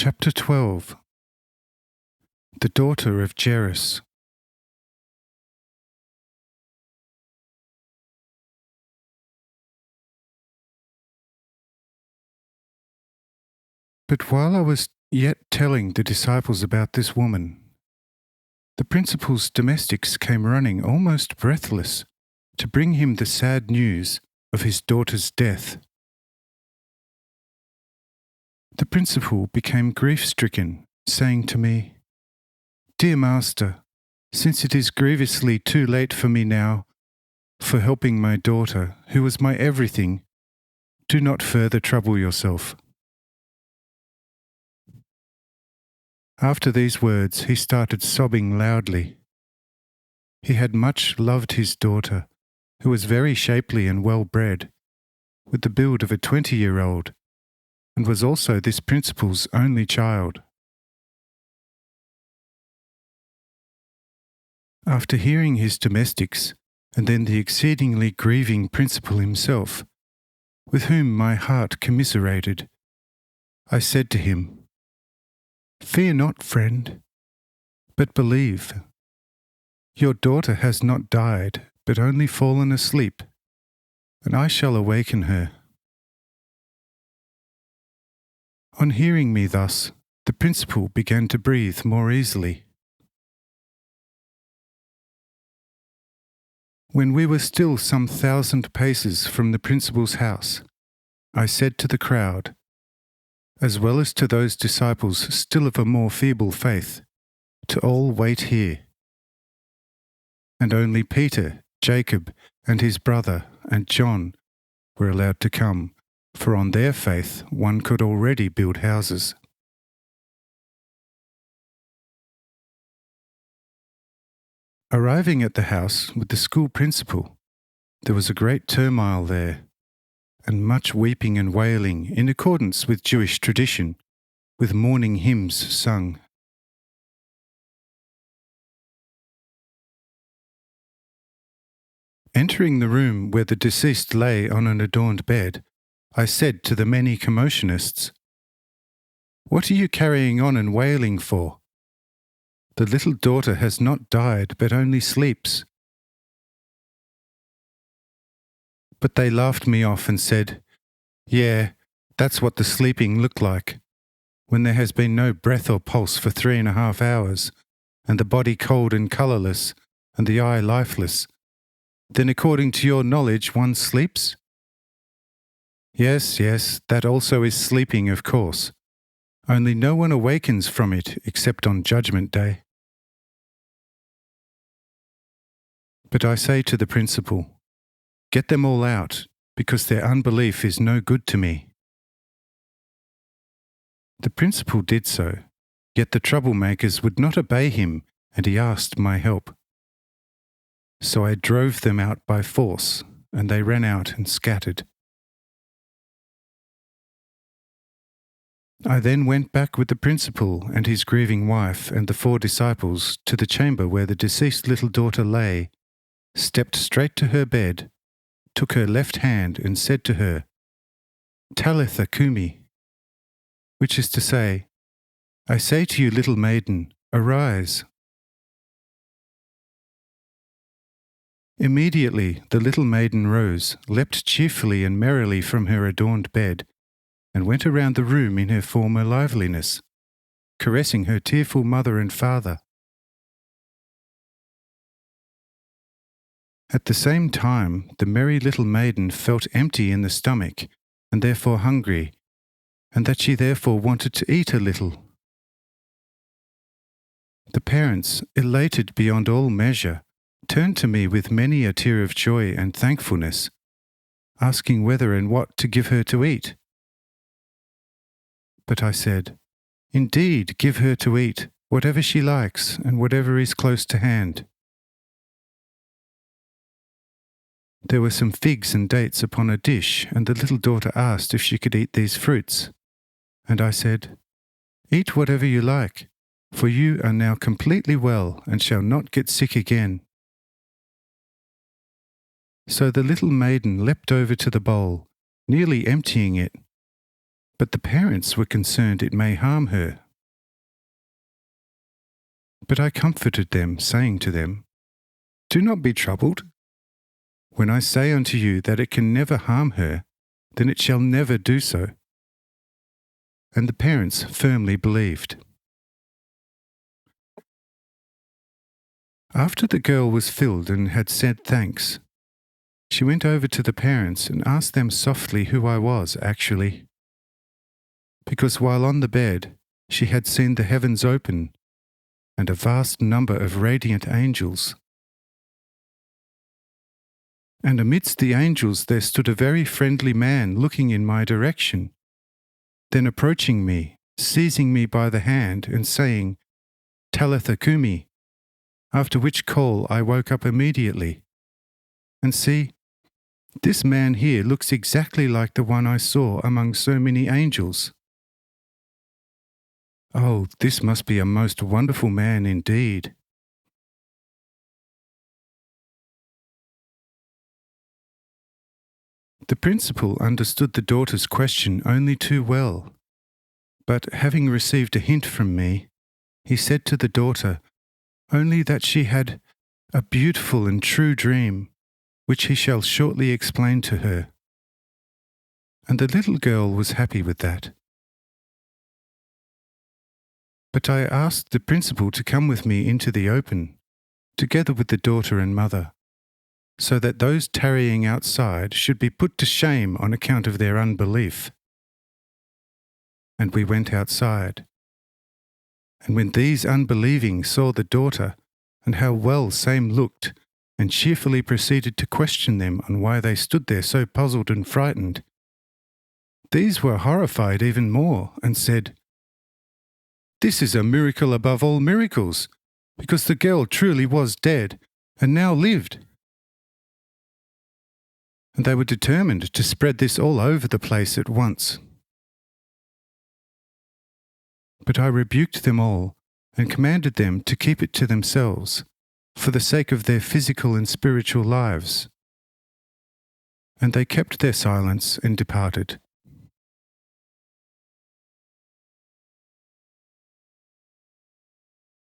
Chapter 12. The Daughter of Jairus. But while I was yet telling the disciples about this woman, the principal's domestics came running almost breathless to bring him the sad news of his daughter's death. The principal became grief-stricken, saying to me, "Dear master, since it is grievously too late for me now for helping my daughter, who was my everything, do not further trouble yourself." After these words, he started sobbing loudly. He had much loved his daughter, who was very shapely and well-bred, with the build of a 20-year-old, and was also this principal's only child. After hearing his domestics, and then the exceedingly grieving principal himself, with whom my heart commiserated, I said to him, "Fear not, friend, but believe. Your daughter has not died, but only fallen asleep, and I shall awaken her." On hearing me thus, the principal began to breathe more easily. When we were still some 1,000 paces from the principal's house, I said to the crowd, as well as to those disciples still of a more feeble faith, to all wait here. And only Peter, Jacob, and his brother, and John were allowed to come, for on their faith one could already build houses. Arriving at the house with the school principal, there was a great turmoil there, and much weeping and wailing in accordance with Jewish tradition, with mourning hymns sung. Entering the room where the deceased lay on an adorned bed, I said to the many commotionists, "What are you carrying on and wailing for? The little daughter has not died, but only sleeps." But they laughed me off and said, "Yeah, that's what the sleeping looked like, when there has been no breath or pulse for 3.5 hours, and the body cold and colourless, and the eye lifeless. Then according to your knowledge one sleeps?" Yes, that also is sleeping, of course. Only no one awakens from it except on Judgment Day. But I say to the principal, "Get them all out, because their unbelief is no good to me." The principal did so, yet the troublemakers would not obey him, and he asked my help. So I drove them out by force, and they ran out and scattered. I then went back with the principal and his grieving wife and the 4 disciples to the chamber where the deceased little daughter lay, stepped straight to her bed, took her left hand and said to her, "Talitha cumi," which is to say, "I say to you, little maiden, arise." Immediately the little maiden rose, leapt cheerfully and merrily from her adorned bed, and went around the room in her former liveliness, caressing her tearful mother and father. At the same time, the merry little maiden felt empty in the stomach, and therefore hungry, and that she therefore wanted to eat a little. The parents, elated beyond all measure, turned to me with many a tear of joy and thankfulness, asking whether and what to give her to eat. But I said, "Indeed, give her to eat, whatever she likes and whatever is close to hand." There were some figs and dates upon a dish, and the little daughter asked if she could eat these fruits. And I said, "Eat whatever you like, for you are now completely well and shall not get sick again." So the little maiden leapt over to the bowl, nearly emptying it, but the parents were concerned it may harm her. But I comforted them, saying to them, "Do not be troubled. When I say unto you that it can never harm her, then it shall never do so." And the parents firmly believed. After the girl was filled and had said thanks, she went over to the parents and asked them softly who I was actually. Because while on the bed, she had seen the heavens open and a vast number of radiant angels. And amidst the angels there stood a very friendly man looking in my direction, then approaching me, seizing me by the hand and saying, "Talitha Kumi," after which call I woke up immediately. And see, this man here looks exactly like the one I saw among so many angels. Oh, this must be a most wonderful man indeed. The principal understood the daughter's question only too well, but having received a hint from me, he said to the daughter only that she had a beautiful and true dream, which he shall shortly explain to her. And the little girl was happy with that. But I asked the principal to come with me into the open, together with the daughter and mother, so that those tarrying outside should be put to shame on account of their unbelief. And we went outside. And when these unbelieving saw the daughter, and how well same looked, and cheerfully proceeded to question them on why they stood there so puzzled and frightened, these were horrified even more, and said, "This is a miracle above all miracles, because the girl truly was dead, and now lived." And they were determined to spread this all over the place at once. But I rebuked them all, and commanded them to keep it to themselves, for the sake of their physical and spiritual lives. And they kept their silence and departed.